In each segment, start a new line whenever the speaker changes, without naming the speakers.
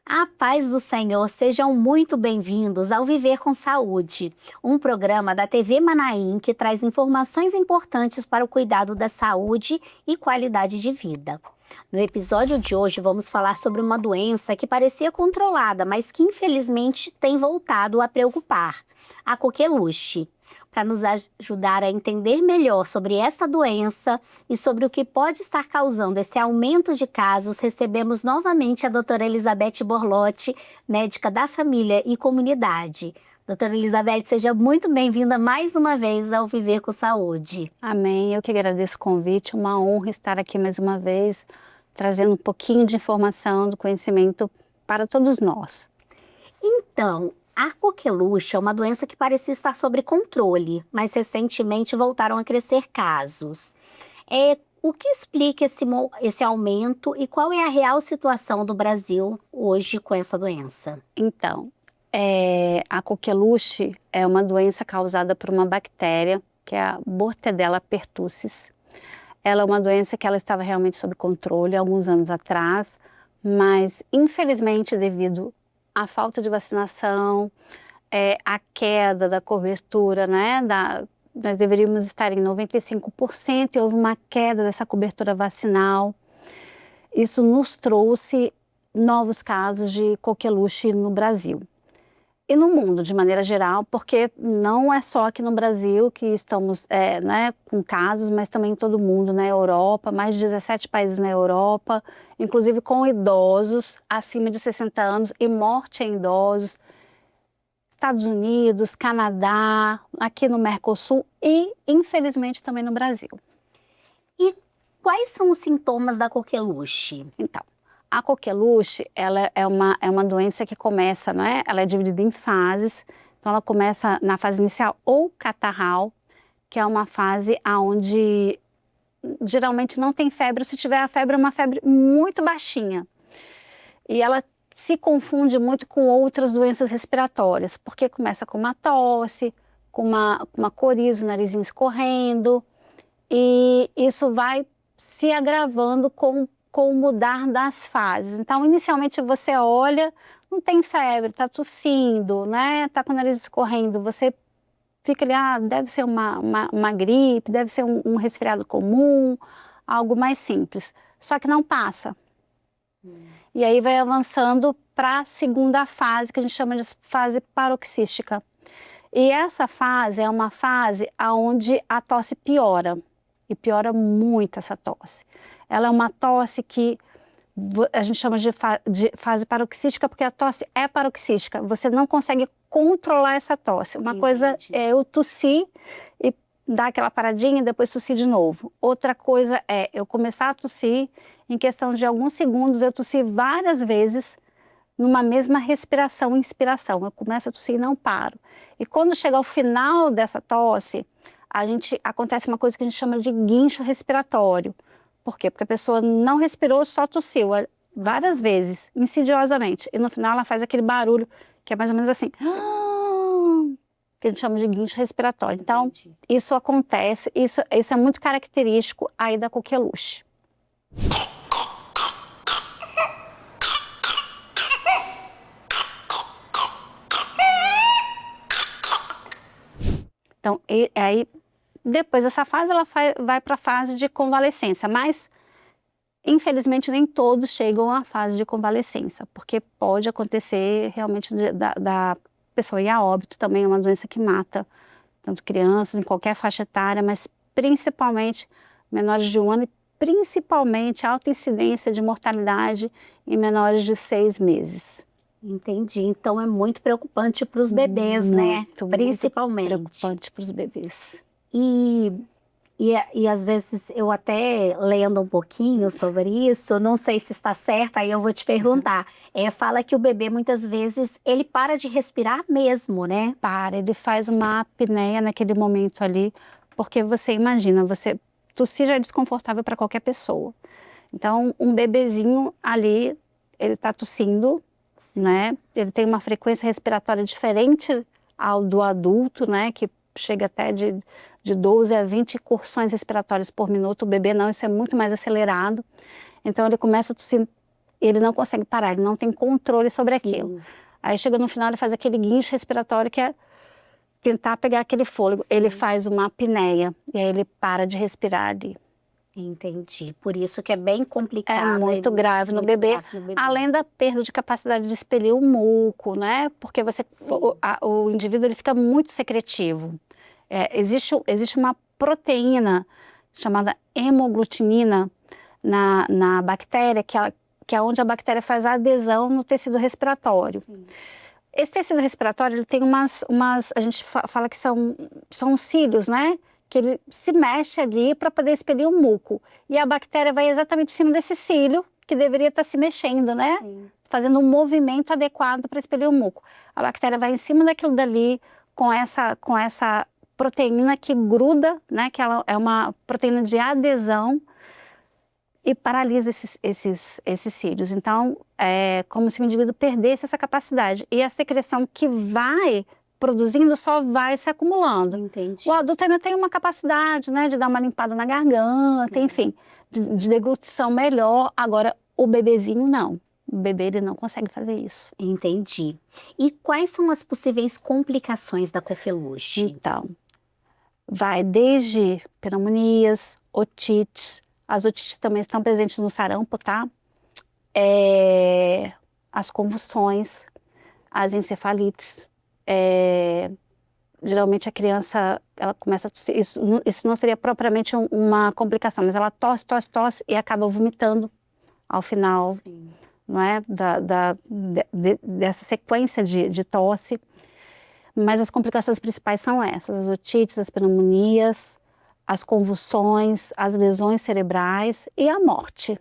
A paz do Senhor, sejam muito bem-vindos ao Viver com Saúde, um programa da TV Manaim que traz informações importantes para o cuidado da saúde e qualidade de vida. No episódio de hoje vamos falar sobre uma doença que parecia controlada, mas que infelizmente tem voltado a preocupar, a coqueluche. Para nos ajudar a entender melhor sobre essa doença e sobre o que pode estar causando esse aumento de casos, recebemos novamente a doutora Elizabeth Borlotti, médica da família e comunidade. Doutora Elizabeth, seja muito bem-vinda mais uma vez ao Viver com Saúde.
Amém, eu que agradeço o convite, uma honra estar aqui mais uma vez, trazendo um pouquinho de informação, do conhecimento para todos nós.
Então, a coqueluche é uma doença que parecia estar sob controle, mas recentemente voltaram a crescer casos. O que explica esse aumento e qual é a real situação do Brasil hoje com essa doença?
Então, a coqueluche é uma doença causada por uma bactéria, que é a Bordetella pertussis. Ela é uma doença que ela estava realmente sob controle há alguns anos atrás, mas infelizmente devido a falta de vacinação, a queda da cobertura, né? Nós deveríamos estar em 95% e houve uma queda dessa cobertura vacinal. Isso nos trouxe novos casos de coqueluche no Brasil. E no mundo, de maneira geral, porque não é só aqui no Brasil que estamos com casos, mas também em todo o mundo, na Europa, mais de 17 países na Europa, inclusive com idosos acima de 60 anos e morte em idosos, Estados Unidos, Canadá, aqui no Mercosul e, infelizmente, também no Brasil.
E quais são os sintomas da coqueluche?
Então, a coqueluche, ela é uma doença que começa, né? Ela é dividida em fases. Então, ela começa na fase inicial ou catarral, que é uma fase onde geralmente não tem febre. Se tiver a febre, é uma febre muito baixinha. E ela se confunde muito com outras doenças respiratórias, porque começa com uma tosse, com uma coriza, o narizinho escorrendo. E isso vai se agravando com o mudar das fases. Então, inicialmente você olha, não tem febre, está tossindo, né? Está com o nariz escorrendo, você fica ali, deve ser uma gripe, deve ser um resfriado comum, algo mais simples. Só que não passa. E aí vai avançando para a segunda fase, que a gente chama de fase paroxística. E essa fase é uma fase onde a tosse piora, e piora muito essa tosse. Ela é uma tosse que a gente chama de fase paroxística, porque a tosse é paroxística. Você não consegue controlar essa tosse. Uma coisa é eu tossir e dar aquela paradinha e depois tossir de novo. Outra coisa é eu começar a tossir, em questão de alguns segundos, eu tossi várias vezes numa mesma respiração e inspiração. Eu começo a tossir e não paro. E quando chega ao final dessa tosse, acontece uma coisa que a gente chama de guincho respiratório. Por quê? Porque a pessoa não respirou, só tossiu várias vezes, insidiosamente. E no final ela faz aquele barulho que é mais ou menos assim, que a gente chama de guincho respiratório. Então, isso acontece, isso é muito característico aí da coqueluche. Então, aí, depois dessa fase, ela vai para a fase de convalescência, mas, infelizmente, nem todos chegam à fase de convalescência, porque pode acontecer realmente da pessoa ir a óbito, também é uma doença que mata, tanto crianças, em qualquer faixa etária, mas principalmente menores de 1 ano e principalmente alta incidência de mortalidade em menores de 6 meses.
Entendi. Então é muito preocupante para os bebês, né? Principalmente.
Muito preocupante para os bebês.
E às vezes eu até lendo um pouquinho sobre isso, não sei se está certo, aí eu vou te perguntar. Fala que o bebê muitas vezes ele para de respirar mesmo, né?
Ele faz uma apneia naquele momento ali, porque você imagina, tossir já é desconfortável para qualquer pessoa. Então um bebezinho ali, ele está tossindo, né? Ele tem uma frequência respiratória diferente ao do adulto, né, que chega até de 12 a 20 incursões respiratórias por minuto. O bebê não, isso é muito mais acelerado. Então ele começa a tossir, ele não consegue parar, ele não tem controle sobre aquilo. Aí chega no final, ele faz aquele guincho respiratório que é tentar pegar aquele fôlego.
Sim.
Ele faz uma apneia e aí ele para de respirar ali.
Entendi. Por isso que é bem complicado.
É muito grave no bebê, além da perda de capacidade de expelir o muco, né? Porque o indivíduo ele fica muito secretivo. Existe uma proteína chamada hemoglutinina na bactéria, que é onde a bactéria faz a adesão no tecido respiratório. Sim. Esse tecido respiratório ele tem a gente fala que são cílios, né? Que ele se mexe ali para poder expelir o muco. E a bactéria vai exatamente em cima desse cílio, que deveria estar se mexendo, né? Sim. Fazendo um movimento adequado para expelir o muco. A bactéria vai em cima daquilo dali com essa proteína que gruda, né? Que ela é uma proteína de adesão e paralisa esses cílios. Então, é como se o indivíduo perdesse essa capacidade. E a secreção que vai produzindo só vai se acumulando.
Entendi.
O adulto ainda tem uma capacidade, né, de dar uma limpada na garganta, sim, enfim, de deglutição melhor. Agora, o bebezinho não. O bebê ele não consegue fazer isso.
Entendi. E quais são as possíveis complicações da coqueluche?
Então, vai desde pneumonias, otites. As otites também estão presentes no sarampo, tá? As convulsões, as encefalites. Geralmente a criança, ela começa a tossir, isso não seria propriamente uma complicação, mas ela tosse e acaba vomitando ao final, sim, não é? Dessa sequência de tosse. Mas as complicações principais são essas: as otites, as pneumonias, as convulsões, as lesões cerebrais e a morte.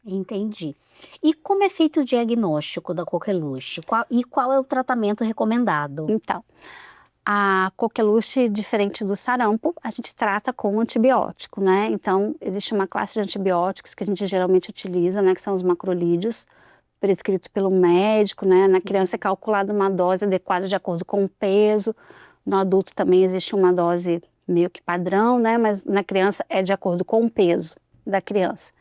Entendi. E como é feito o diagnóstico da coqueluche? Qual é o tratamento recomendado?
Então, a coqueluche, diferente do sarampo, a gente trata com antibiótico, né? Então, existe uma classe de antibióticos que a gente geralmente utiliza, né? Que são os macrolídeos, prescrito pelo médico, né? Na criança é calculada uma dose adequada de acordo com o peso. No adulto também existe uma dose meio que padrão, né? Mas na criança é de acordo com o peso da criança.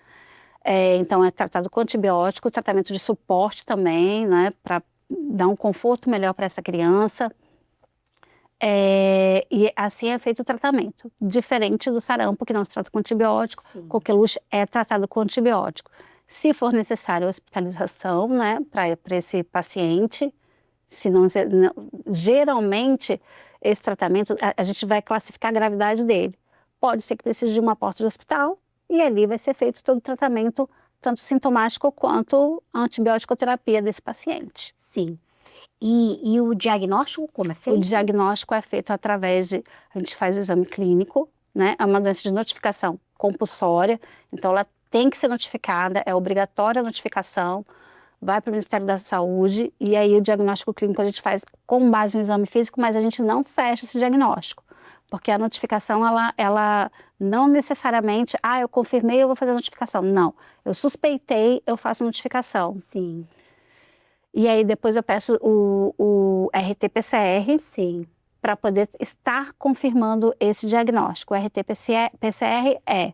Então é tratado com antibiótico, tratamento de suporte também, né? Para dar um conforto melhor para essa criança. E assim é feito o tratamento. Diferente do sarampo, que não se trata com antibiótico, sim, coqueluche é tratado com antibiótico. Se for necessário hospitalização, né? Para esse paciente, geralmente esse tratamento, a gente vai classificar a gravidade dele. Pode ser que precise de uma porta de hospital e ali vai ser feito todo o tratamento, tanto sintomático quanto a antibiótico-terapia desse paciente.
Sim. E o diagnóstico como é feito?
O diagnóstico é feito através a gente faz o exame clínico, né? É uma doença de notificação compulsória, então ela tem que ser notificada, é obrigatória a notificação, vai para o Ministério da Saúde e aí o diagnóstico clínico a gente faz com base no exame físico, mas a gente não fecha esse diagnóstico, porque a notificação, ela não necessariamente, eu confirmei, eu vou fazer a notificação. Não, eu suspeitei, eu faço a notificação.
Sim.
E aí depois eu peço o RT-PCR,
sim,
para poder estar confirmando esse diagnóstico. O RT-PCR é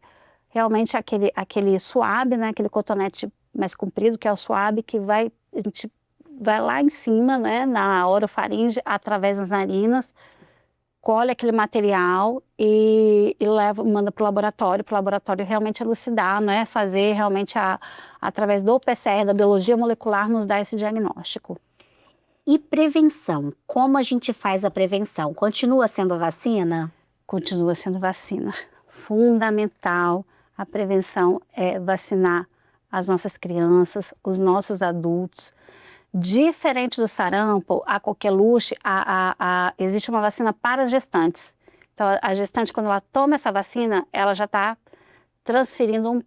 realmente aquele swab, né, aquele cotonete mais comprido, que é o swab, que a gente vai lá em cima, né, na orofaringe, através das narinas, colhe aquele material e manda para o laboratório realmente elucidar, né, fazer realmente através do PCR, da biologia molecular, nos dar esse diagnóstico.
E prevenção, como a gente faz a prevenção? Continua sendo vacina?
Continua sendo vacina. Fundamental, a prevenção é vacinar as nossas crianças, os nossos adultos. Diferente do sarampo, a coqueluche, existe uma vacina para as gestantes. Então, a gestante, quando ela toma essa vacina, ela já está transferindo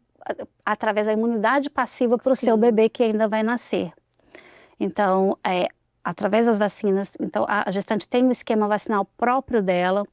através da imunidade passiva para o seu bebê que ainda vai nascer. Então, através das vacinas, então a gestante tem um esquema vacinal próprio dela.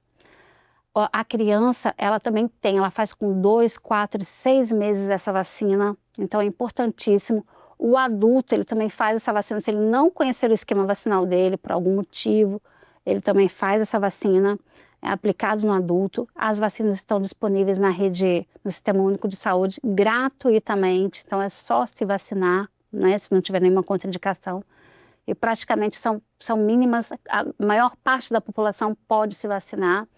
A criança, ela também tem, ela faz com 2, 4, 6 meses essa vacina, então é importantíssimo. O adulto, ele também faz essa vacina, se ele não conhecer o esquema vacinal dele por algum motivo, ele também faz essa vacina, é aplicado no adulto. As vacinas estão disponíveis na rede, no Sistema Único de Saúde, gratuitamente. Então, é só se vacinar, né, se não tiver nenhuma contraindicação. E praticamente são mínimas, a maior parte da população pode se vacinar.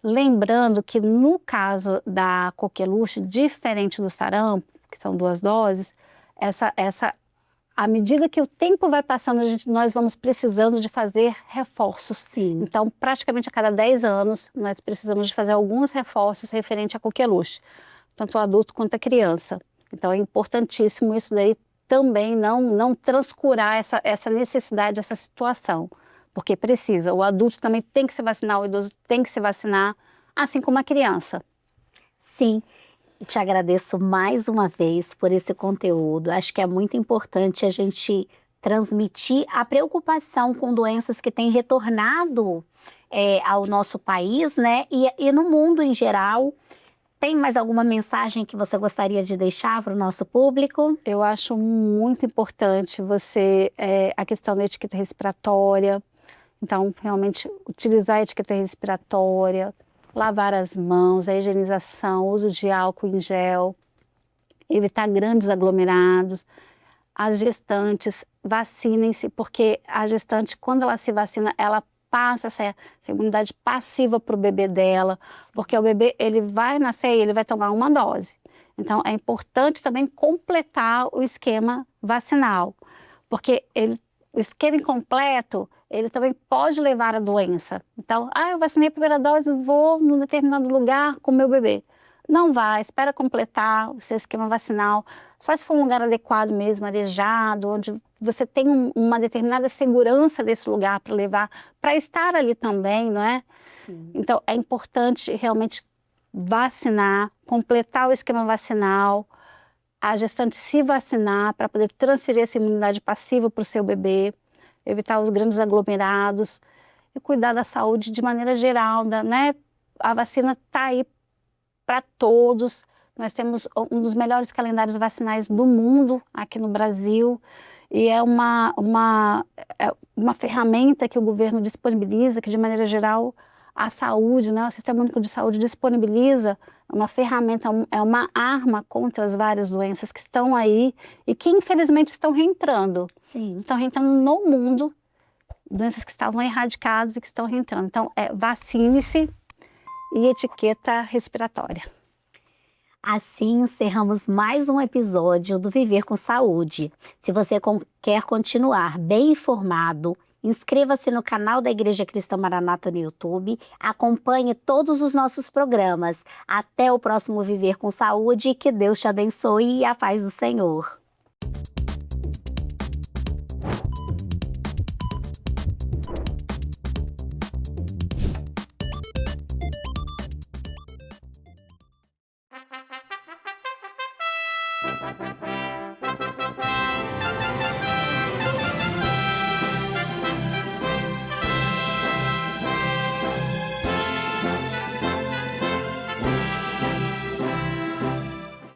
Lembrando que no caso da coqueluche, diferente do sarampo, que são 2 doses, à medida que o tempo vai passando, nós vamos precisando de fazer reforços.
Sim.
Então, praticamente a cada 10 anos, nós precisamos de fazer alguns reforços referente à coqueluche, tanto o adulto quanto a criança. Então, é importantíssimo isso daí também, não transcurar essa necessidade, essa situação, porque precisa. O adulto também tem que se vacinar, o idoso tem que se vacinar, assim como a criança.
Sim. Te agradeço mais uma vez por esse conteúdo. Acho que é muito importante a gente transmitir a preocupação com doenças que têm retornado ao nosso país, né? E no mundo em geral. Tem mais alguma mensagem que você gostaria de deixar para o nosso público?
Eu acho muito importante a questão da etiqueta respiratória. Então, realmente, utilizar a etiqueta respiratória, lavar as mãos, a higienização, o uso de álcool em gel, evitar grandes aglomerados. As gestantes, vacinem-se, porque a gestante, quando ela se vacina, ela passa essa imunidade passiva para o bebê dela, porque o bebê ele vai nascer e ele vai tomar uma dose. Então, é importante também completar o esquema vacinal, porque o esquema incompleto, ele também pode levar à doença. Então, eu vacinei a primeira dose, vou num determinado lugar com o meu bebê. Não vai, espera completar o seu esquema vacinal, só se for um lugar adequado mesmo, arejado, onde você tem uma determinada segurança desse lugar para levar, para estar ali também, não é?
Sim.
Então, é importante realmente vacinar, completar o esquema vacinal, a gestante se vacinar para poder transferir essa imunidade passiva para o seu bebê, evitar os grandes aglomerados e cuidar da saúde de maneira geral, né? A vacina está aí para todos. Nós temos um dos melhores calendários vacinais do mundo aqui no Brasil e é uma ferramenta que o governo disponibiliza, que de maneira geral a saúde, né, o Sistema Único de Saúde disponibiliza uma ferramenta, é uma arma contra as várias doenças que estão aí e que infelizmente estão reentrando.
Sim.
Estão reentrando no mundo, doenças que estavam erradicadas e que estão reentrando. Então, vacine-se e etiqueta respiratória.
Assim encerramos mais um episódio do Viver com Saúde. Se você quer continuar bem informado, inscreva-se no canal da Igreja Cristã Maranata no YouTube, acompanhe todos os nossos programas. Até o próximo Viver com Saúde, que Deus te abençoe e a paz do Senhor.